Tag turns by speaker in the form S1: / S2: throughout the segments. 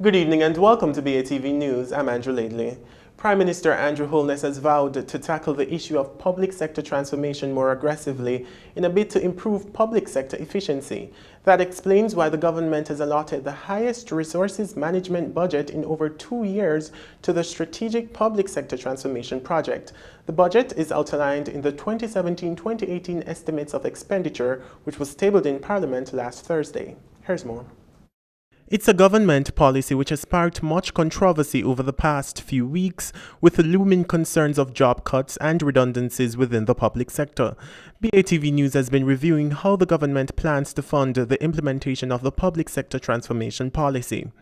S1: Good evening and welcome to BATV News. I'm Andrew Laidley. Prime Minister Andrew Holness has vowed to tackle the issue of public sector transformation more aggressively in a bid to improve public sector efficiency. That explains why the government has allotted the highest resources management budget in over 2 years to the Strategic Public Sector Transformation Project. The budget is outlined in the 2017-2018 Estimates of Expenditure, which was tabled in Parliament last Thursday. Here's more. It's a government policy which has sparked much controversy over the past few weeks, with the looming concerns of job cuts and redundancies within the public sector. BATV News has been reviewing how the government plans to fund the implementation of the public sector transformation policy.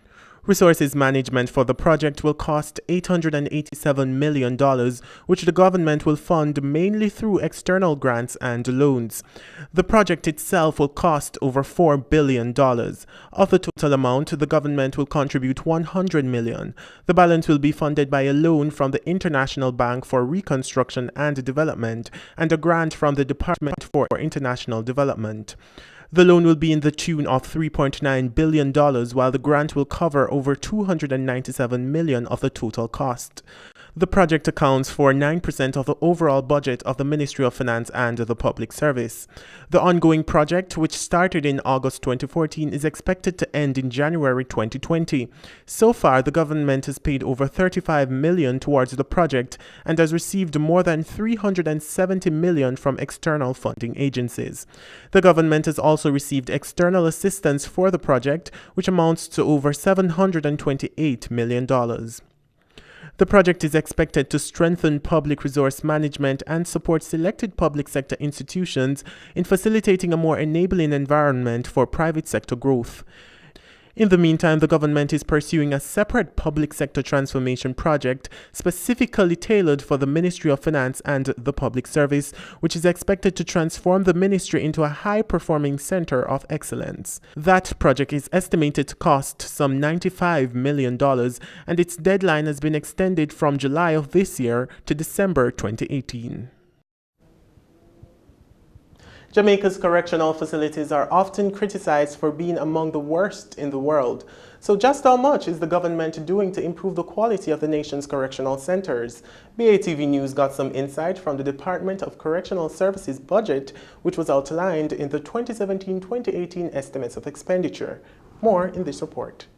S1: Resources management for the project will cost $887 million, which the government will fund mainly through external grants and loans. The project itself will cost over $4 billion. Of the total amount, the government will contribute $100 million. The balance will be funded by a loan from the International Bank for Reconstruction and Development and a grant from the Department for International Development. The loan will be in the tune of $3.9 billion, while the grant will cover over $297 million of the total cost. The project accounts for 9% of the overall budget of the Ministry of Finance and the Public Service. The ongoing project, which started in August 2014, is expected to end in January 2020. So far, the government has paid over $35 million towards the project and has received more than $370 million from external funding agencies. The government has also received external assistance for the project, which amounts to over $728 million. The project is expected to strengthen public resource management and support selected public sector institutions in facilitating a more enabling environment for private sector growth. In the meantime, the government is pursuing a separate public sector transformation project specifically tailored for the Ministry of Finance and the Public Service, which is expected to transform the ministry into a high-performing center of excellence. That project is estimated to cost some $95 million, and its deadline has been extended from July of this year to December 2018. Jamaica's correctional facilities are often criticized for being among the worst in the world. So just how much is the government doing to improve the quality of the nation's correctional centers? BATV News got some insight from the Department of Correctional Services budget, which was outlined in the 2017-2018 Estimates of Expenditure. More in this report.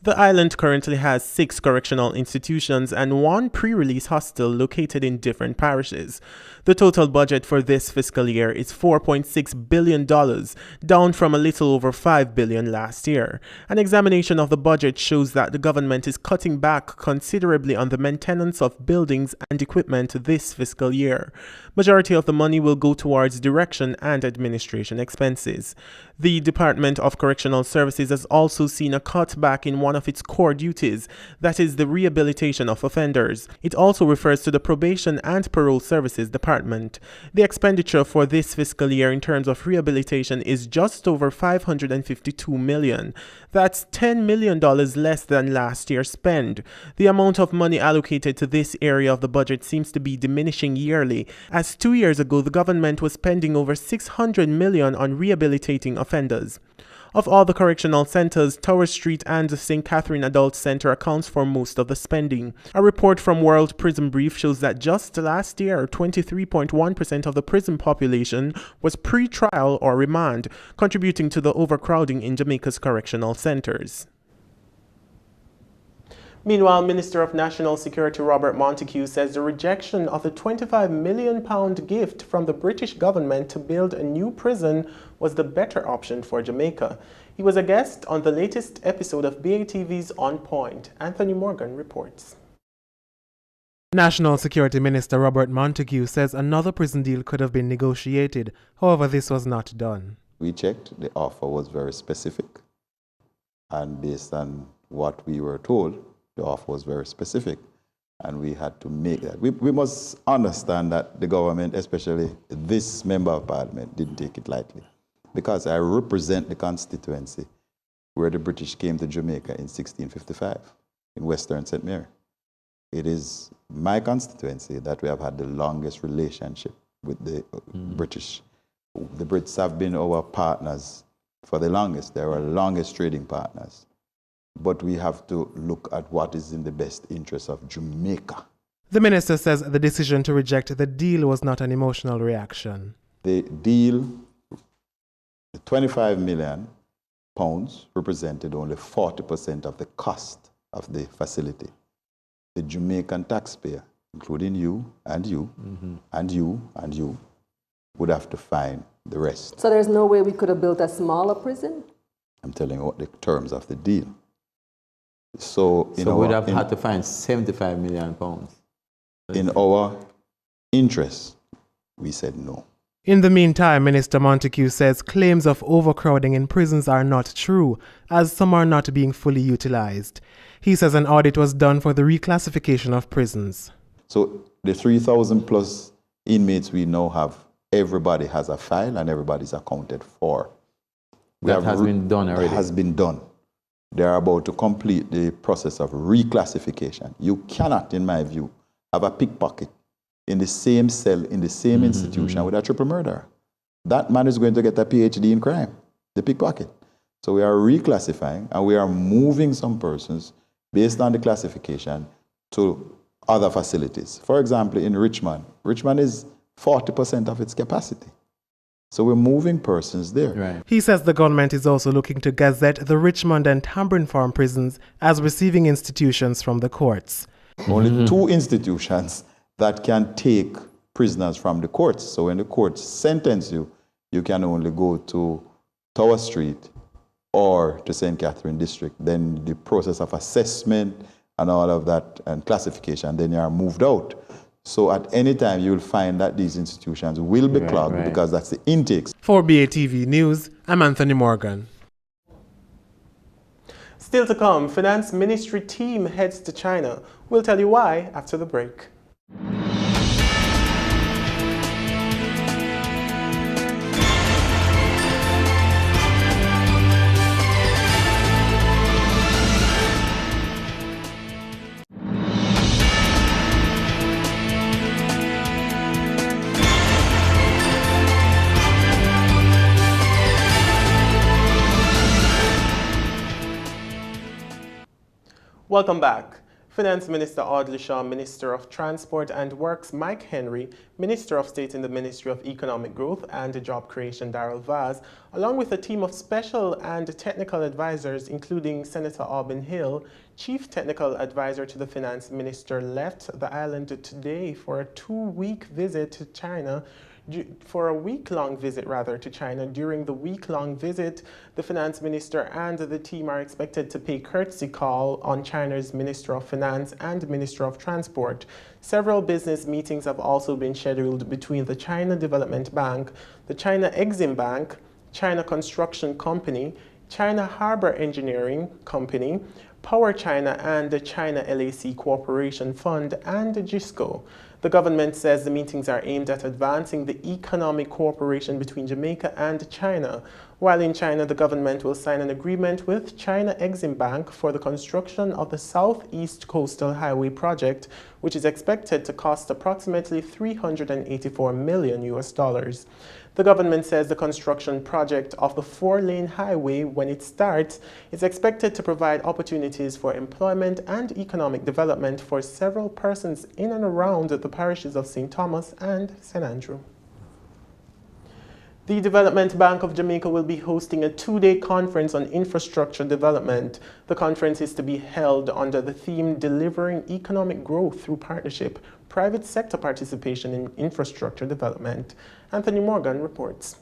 S1: The island currently has 6 correctional institutions and 1 pre-release hostel located in different parishes. The total budget for this fiscal year is $4.6 billion, down from a little over $5 billion last year. An examination of the budget shows that the government is cutting back considerably on the maintenance of buildings and equipment this fiscal year. Majority of the money will go towards direction and administration expenses. The Department of Correctional Services has also seen a cutback in one of its core duties, that is the rehabilitation of offenders. It also refers to the Probation and Parole Services Department. The expenditure for this fiscal year in terms of rehabilitation is just over $552 million. That's $10 million less than last year's spend. The amount of money allocated to this area of the budget seems to be diminishing yearly, as 2 years ago the government was spending over $600 million on rehabilitating offenders. Of all the correctional centers, Tower Street and the St. Catherine Adult Center accounts for most of the spending. A report from World Prison Brief shows that just last year, 23.1% of the prison population was pre-trial or remand, contributing to the overcrowding in Jamaica's correctional centers. Meanwhile, Minister of National Security Robert Montague says the rejection of the £25 million gift from the British government to build a new prison was the better option for Jamaica. He was a guest on the latest episode of BATV's On Point. Anthony Morgan reports.
S2: National Security Minister Robert Montague says another prison deal could have been negotiated. However, this was not done.
S3: We checked, the offer was very specific, and based on what we were told, the offer was very specific, and we had to make that. We must understand that the government, especially this member of parliament, didn't take it lightly, because I represent the constituency where the British came to Jamaica in 1655, in Western St. Mary. It is my constituency that we have had the longest relationship with the British. The Brits have been our partners for the longest. They are our longest trading partners. but we have to look at what is in the best interest of Jamaica.
S2: The minister says the decision to reject the deal was not an emotional reaction.
S3: The deal, the 25 million pounds, represented only 40% of the cost of the facility. The Jamaican taxpayer, including you and you, and you and you, would have to find the rest.
S4: So there's no way we could have built a smaller prison?
S3: I'm telling you what the terms of the deal. So
S5: we'd have had to find 75 million pounds.
S3: In our interest, we said no.
S2: In the meantime, Minister Montague says claims of overcrowding in prisons are not true, as some are not being fully utilized. He says an audit was done for the reclassification of prisons.
S3: So the 3,000 plus inmates we now have, everybody has a file and everybody's accounted for.
S5: That has been done already?
S3: That has been done. They are about to complete the process of reclassification. You cannot, in my view, have a pickpocket in the same cell, in the same institution with a triple murderer. That man is going to get a PhD in crime, the pickpocket. So we are reclassifying and we are moving some persons based on the classification to other facilities. For example, in Richmond, Richmond is 40% of its capacity. So we're moving persons there.
S5: Right.
S2: He says the government is also looking to gazette the Richmond and Tambourine Farm prisons as receiving institutions from the courts.
S3: Only 2 institutions that can take prisoners from the courts. So when the courts sentence you, you can only go to Tower Street or to St. Catherine District. Then the process of assessment and all of that and classification, then you are moved out. So at any time you will find that these institutions will be clogged because that's the intakes.
S2: For BATV News, I'm Anthony Morgan.
S1: Still to come, Finance Ministry team heads to China. We'll tell you why after the break. Welcome back. Finance Minister Audley Shaw, Minister of Transport and Works Mike Henry, Minister of State in the Ministry of Economic Growth and Job Creation Darrell Vaz, along with a team of special and technical advisors, including Senator Auburn Hill, Chief Technical Advisor to the Finance Minister, left the island today for a two-week visit to China. For a week-long visit, to China. During the week-long visit, the finance minister and the team are expected to pay courtesy call on China's Minister of Finance and Minister of Transport. Several business meetings have also been scheduled between the China Development Bank, the China Exim Bank, China Construction Company, China Harbor Engineering Company, Power China and the China LAC Corporation Fund and GISCO. The government says the meetings are aimed at advancing the economic cooperation between Jamaica and China. While in China, the government will sign an agreement with China Exim Bank for the construction of the Southeast Coastal Highway project, which is expected to cost approximately $384 million. The government says the construction project of the 4-lane highway, when it starts, is expected to provide opportunities for employment and economic development for several persons in and around the parishes of St. Thomas and St. Andrew. The Development Bank of Jamaica will be hosting a 2-day conference on infrastructure development. The conference is to be held under the theme Delivering Economic Growth Through Partnership, Private Sector Participation in Infrastructure Development. Anthony Morgan reports.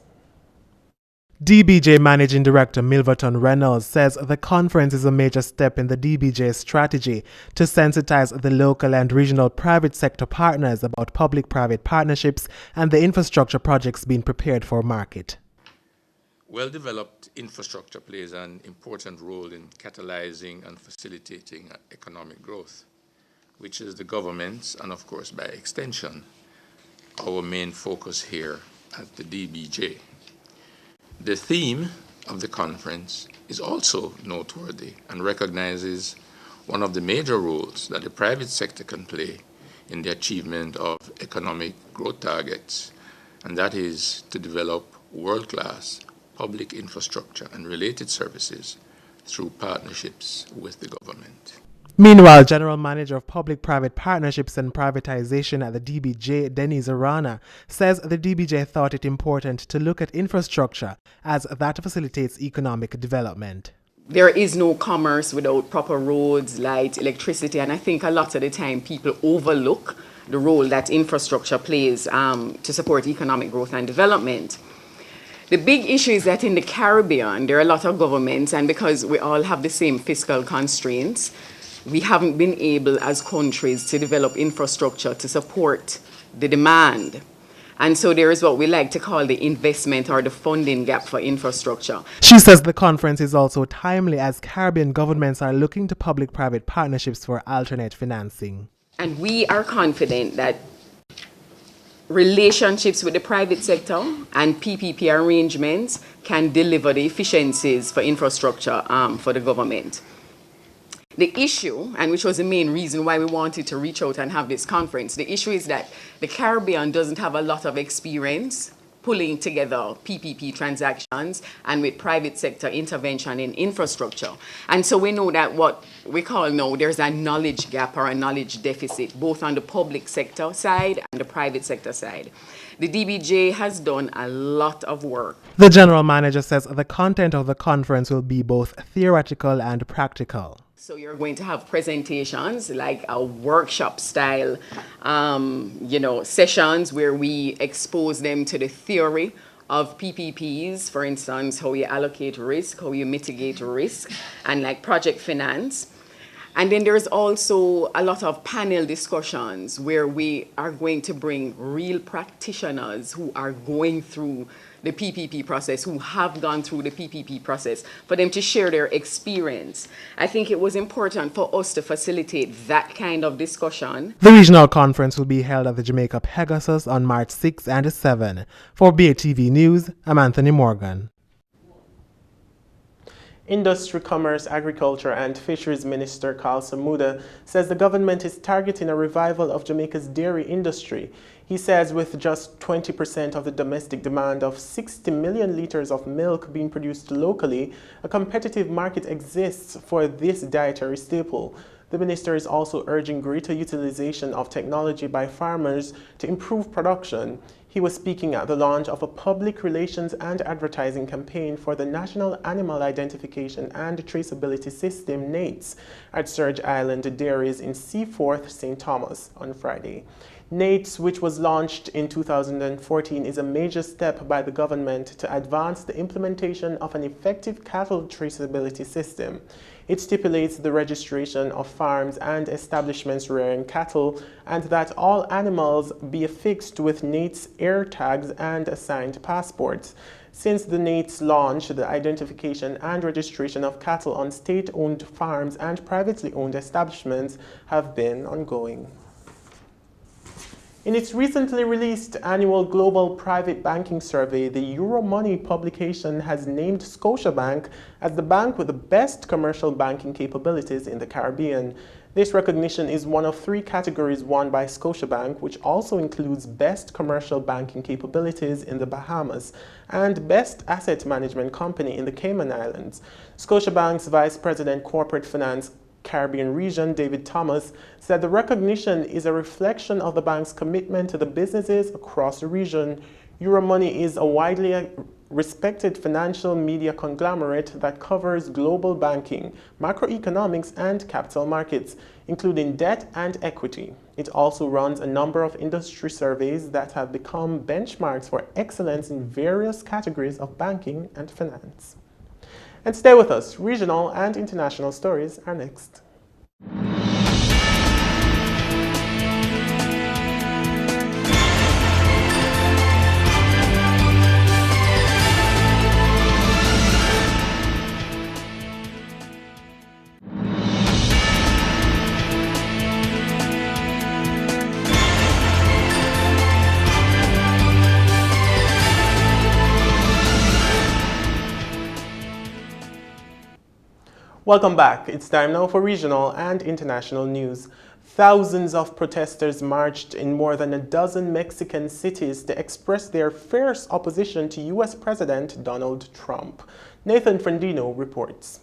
S2: DBJ Managing Director Milverton Reynolds says the conference is a major step in the DBJ strategy to sensitize the local and regional private sector partners about public-private partnerships and the infrastructure projects being prepared for market.
S6: Well-developed infrastructure plays an important role in catalyzing and facilitating economic growth, which is the government's and, of course, by extension, our main focus here at the DBJ. The theme of the conference is also noteworthy and recognizes one of the major roles that the private sector can play in the achievement of economic growth targets, and that is to develop world-class public infrastructure and related services through partnerships with the government.
S2: Meanwhile, General Manager of Public-Private Partnerships and Privatization at the DBJ, Denise Arana, says the DBJ thought it important to look at infrastructure as that facilitates economic development.
S7: There is no commerce without proper roads, light, electricity, and I think a lot of the time people overlook the role that infrastructure plays to support economic growth and development. The big issue is that in the Caribbean, there are a lot of governments, and because we all have the same fiscal constraints, we haven't been able as countries to develop infrastructure to support the demand. And so there is what we like to call the investment or the funding gap for infrastructure.
S2: She says the conference is also timely as Caribbean governments are looking to public-private partnerships for alternate financing.
S7: And we are confident that relationships with the private sector and PPP arrangements can deliver the efficiencies for infrastructure for the government. The issue, and which was the main reason why we wanted to reach out and have this conference, the issue is that the Caribbean doesn't have a lot of experience pulling together PPP transactions and with private sector intervention in infrastructure. And so we know that what we call now, there's a knowledge gap or a knowledge deficit, both on the public sector side and the private sector side. The DBJ has done a lot of work.
S2: The General Manager says the content of the conference will be both theoretical and practical.
S7: So you're going to have presentations like a workshop style, sessions where we expose them to the theory of PPPs, for instance, how you allocate risk, how you mitigate risk, and like project finance. And then there's also a lot of panel discussions where we are going to bring real practitioners who are going through the PPP process, who have gone through the PPP process, for them to share their experience. I think it was important for us to facilitate that kind of discussion.
S2: The regional conference will be held at the Jamaica Pegasus on March 6 and 7. For BATV News, I'm Anthony Morgan.
S1: Industry, Commerce, Agriculture and Fisheries Minister Carl Samuda says the government is targeting a revival of Jamaica's dairy industry. He says with just 20% of the domestic demand of 60 million liters of milk being produced locally, a competitive market exists for this dietary staple. The minister is also urging greater utilization of technology by farmers to improve production. He was speaking at the launch of a public relations and advertising campaign for the National Animal Identification and Traceability System, NAITS, at Surge Island Dairies in Seaforth, St. Thomas on Friday. NAITS, which was launched in 2014, is a major step by the government to advance the implementation of an effective cattle traceability system. It stipulates the registration of farms and establishments rearing cattle and that all animals be affixed with NAITS air tags and assigned passports. Since the NAITS launch, the identification and registration of cattle on state-owned farms and privately owned establishments have been ongoing. In its recently released annual Global Private Banking Survey, the Euromoney publication has named Scotiabank as the bank with the best commercial banking capabilities in the Caribbean. This recognition is one of 3 categories won by Scotiabank, which also includes Best Commercial Banking Capabilities in the Bahamas and Best Asset Management Company in the Cayman Islands. Scotiabank's Vice President Corporate Finance Caribbean region, David Thomas, said the recognition is a reflection of the bank's commitment to the businesses across the region. Euromoney is a widely respected financial media conglomerate that covers global banking, macroeconomics, and capital markets, including debt and equity. It also runs a number of industry surveys that have become benchmarks for excellence in various categories of banking and finance. And stay with us. Regional and international stories are next. Welcome back. It's time now for regional and international news. Thousands of protesters marched in more than a dozen Mexican cities to express their fierce opposition to U.S. President Donald Trump. Nathan Frendino reports.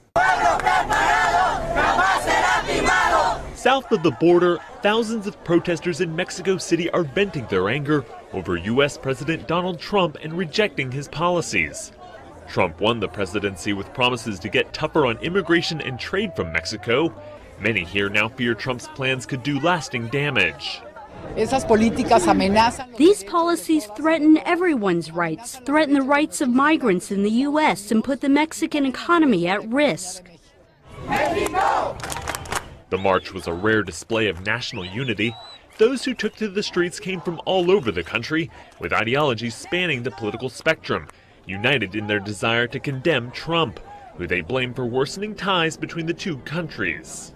S8: South of the border, thousands of protesters in Mexico City are venting their anger over U.S. President Donald Trump and rejecting his policies. Trump won the presidency with promises to get tougher on immigration and trade from Mexico. Many here now fear Trump's plans could do lasting damage.
S9: These policies threaten everyone's rights, threaten the rights of migrants in the U.S., and put the Mexican economy at risk.
S8: The march was a rare display of national unity. Those who took to the streets came from all over the country, with ideologies spanning the political spectrum, united in their desire to condemn Trump, who they blame for worsening ties between the two countries.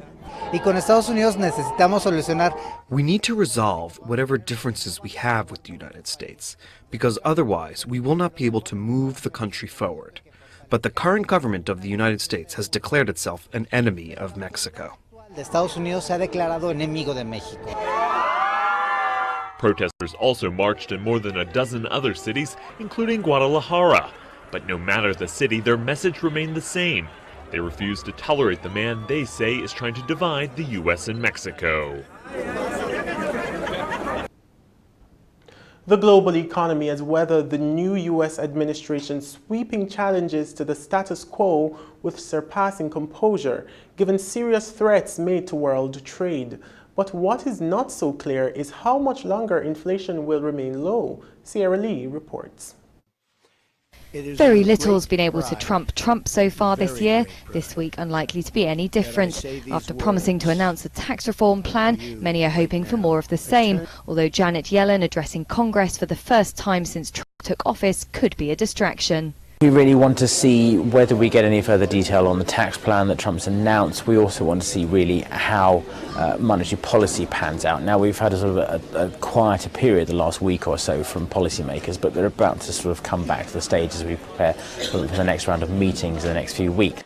S10: We need to resolve whatever differences we have with the United States, because otherwise we will not be able to move the country forward. But the current government of the United States has declared itself an enemy of Mexico.
S8: Protesters also marched in more than a dozen other cities, including Guadalajara. But no matter the city, their message remained the same. They refuse to tolerate the man they say is trying to divide the U.S. and Mexico.
S1: The global economy has weathered the new U.S. administration's sweeping challenges to the status quo with surpassing composure, given serious threats made to world trade. But what is not so clear is how much longer inflation will remain low. Sierra Lee reports.
S11: Very little's been able to trump Trump so far this year. This week unlikely to be any different. After promising to announce a tax reform plan, many are hoping for more of the same, although Janet Yellen addressing Congress for the first time since Trump took office could be a distraction.
S12: We really want to see whether we get any further detail on the tax plan that Trump's announced. We also want to see really how monetary policy pans out. Now, we've had a sort of a quieter period the last week or so from policymakers, but they're about to sort of come back to the stage as we prepare for the next round of meetings in the next few weeks.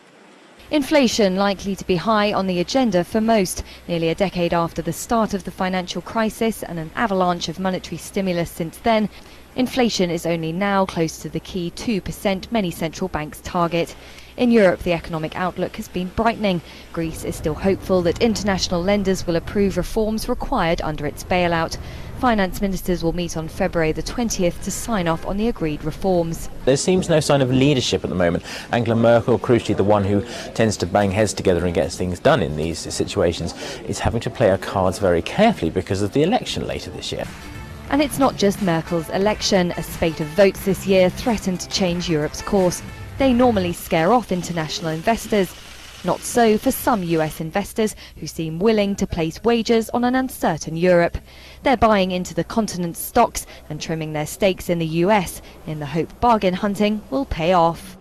S11: Inflation likely to be high on the agenda for most, nearly a decade after the start of the financial crisis and an avalanche of monetary stimulus since then. Inflation is only now close to the key 2% many central banks target. In Europe, the economic outlook has been brightening. Greece is still hopeful that international lenders will approve reforms required under its bailout. Finance ministers will meet on February the 20th to sign off on the agreed reforms.
S12: There seems no sign of leadership at the moment. Angela Merkel, crucially the one who tends to bang heads together and gets things done in these situations, is having to play her cards very carefully because of the election later this year.
S11: And it's not just Merkel's election. A spate of votes this year threaten to change Europe's course. They normally scare off international investors. Not so for some US investors who seem willing to place wagers on an uncertain Europe. They're buying into the continent's stocks and trimming their stakes in the US in the hope bargain hunting will pay off.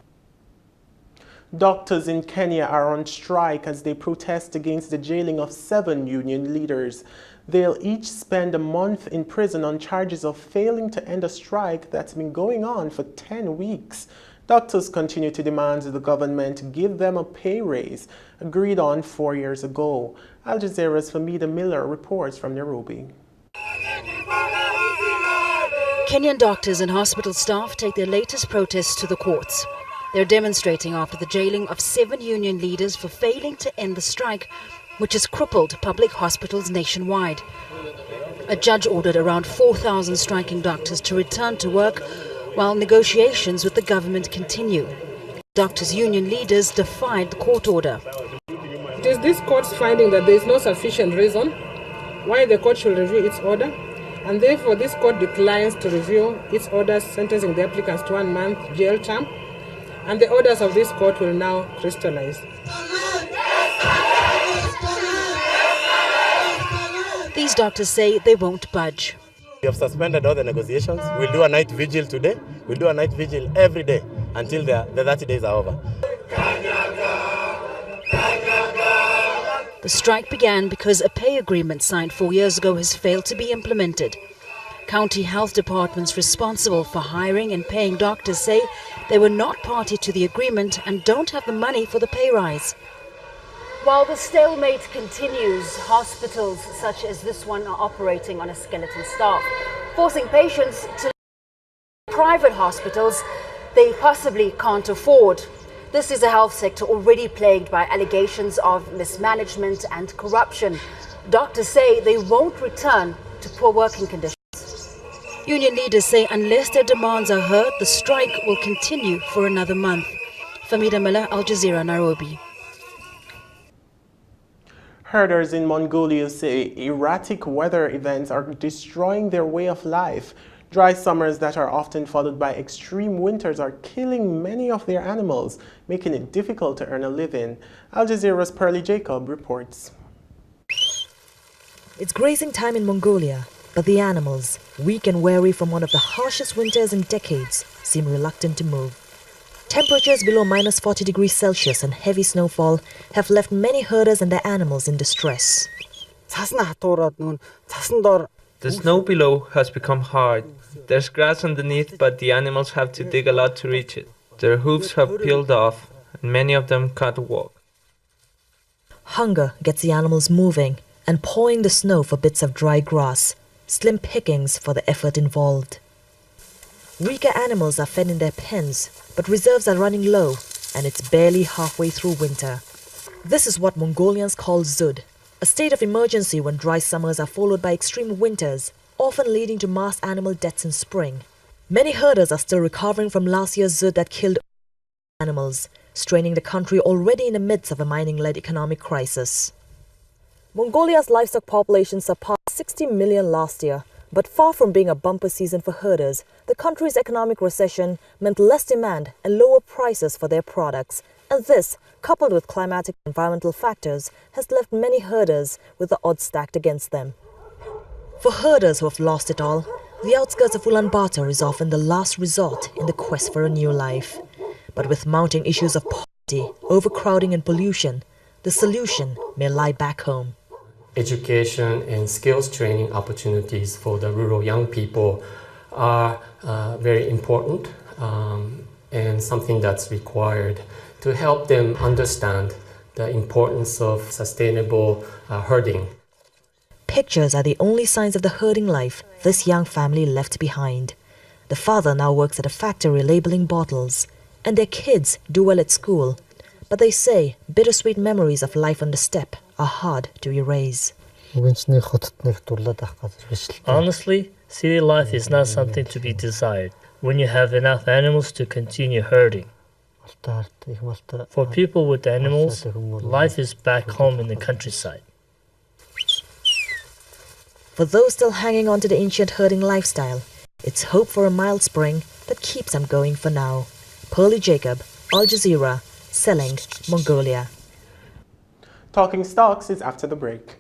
S1: Doctors in Kenya are on strike as they protest against the jailing of 7 union leaders. They'll each spend a month in prison on charges of failing to end a strike that's been going on for 10 weeks. Doctors continue to demand the government give them a pay raise, agreed on 4 years ago. Al Jazeera's Famida Miller reports from Nairobi.
S13: Kenyan doctors and hospital staff take their latest protests to the courts. They're demonstrating after the jailing of 7 union leaders for failing to end the strike, which has crippled public hospitals nationwide. A judge ordered around 4,000 striking doctors to return to work while negotiations with the government continue. Doctors' union leaders defied the court order.
S14: It is this court's finding that there is no sufficient reason why the court should review its order, and therefore this court declines to review its orders sentencing the applicants to 1 month jail term, and the orders of this court will now crystallize.
S13: These doctors say they won't budge.
S15: We have suspended all the negotiations. We'll do a night vigil today. We'll do a night vigil every day until the 30 days are over.
S13: The strike began because a pay agreement signed 4 years ago has failed to be implemented. County health departments responsible for hiring and paying doctors say they were not party to the agreement and don't have the money for the pay rise.
S16: While the stalemate continues, hospitals such as this one are operating on a skeleton staff, forcing patients to private hospitals they possibly can't afford. This is a health sector already plagued by allegations of mismanagement and corruption. Doctors say they won't return to poor working conditions.
S13: Union leaders say unless their demands are heard, the strike will continue for another month. Famida Miller, Al Jazeera, Nairobi.
S1: Herders in Mongolia say erratic weather events are destroying their way of life. Dry summers that are often followed by extreme winters are killing many of their animals, making it difficult to earn a living. Al Jazeera's Pearlie Jacob reports.
S17: It's grazing time in Mongolia, but the animals, weak and weary from one of the harshest winters in decades, seem reluctant to move. Temperatures below minus 40 degrees Celsius and heavy snowfall have left many herders and their animals in distress.
S18: The snow below has become hard. There's grass underneath, but the animals have to dig a lot to reach it. Their hooves have peeled off, and many of them can't walk.
S17: Hunger gets the animals moving and pawing the snow for bits of dry grass, slim pickings for the effort involved. Weaker animals are fed in their pens, but reserves are running low, and it's barely halfway through winter. This is what Mongolians call Zud, a state of emergency when dry summers are followed by extreme winters, often leading to mass animal deaths in spring. Many herders are still recovering from last year's Zud that killed animals, straining the country already in the midst of a mining-led economic crisis. Mongolia's livestock population surpassed 60 million last year, but far from being a bumper season for herders, the country's economic recession meant less demand and lower prices for their products. And this, coupled with climatic and environmental factors, has left many herders with the odds stacked against them. For herders who have lost it all, the outskirts of Ulaanbaatar is often the last resort in the quest for a new life. But with mounting issues of poverty, overcrowding and pollution, the solution may lie back home.
S19: Education and skills training opportunities for the rural young people are very important and something that's required to help them understand the importance of sustainable herding.
S17: Pictures are the only signs of the herding life this young family left behind. The father now works at a factory labeling bottles, and their kids do well at school. But they say bittersweet memories of life on the steppe are hard to erase.
S20: Honestly, city life is not something to be desired when you have enough animals to continue herding. For people with animals, life is back home in the countryside.
S17: For those still hanging on to the ancient herding lifestyle, it's hope for a mild spring that keeps them going for now. Pearlie Jacob, Al Jazeera, Seleng, Mongolia.
S1: Talking Stocks is after the break.